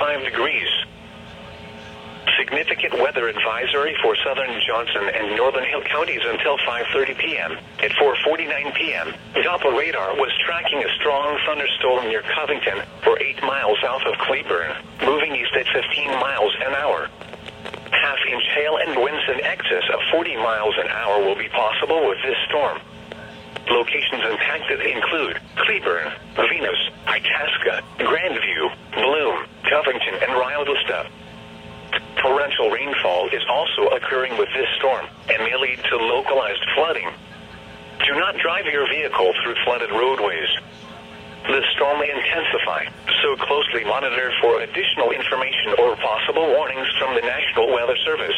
95 degrees. Significant weather advisory for southern Johnson and northern Hill counties until 5:30 p.m. At 4:49 p.m., Doppler radar was tracking a strong thunderstorm near Covington for 8 miles south of Cleburne, moving east at 15 miles an hour. Half-inch hail and winds in excess of 40 miles an hour will be possible with this storm. Locations impacted include Cleburne, Venus, Itasca, Grandview, Bloom, Covington, and Rio Vista. Torrential rainfall is also occurring with this storm and may lead to localized flooding. Do not drive your vehicle through flooded roadways. The storm may intensify, so closely monitor for additional information or possible warnings from the National Weather Service.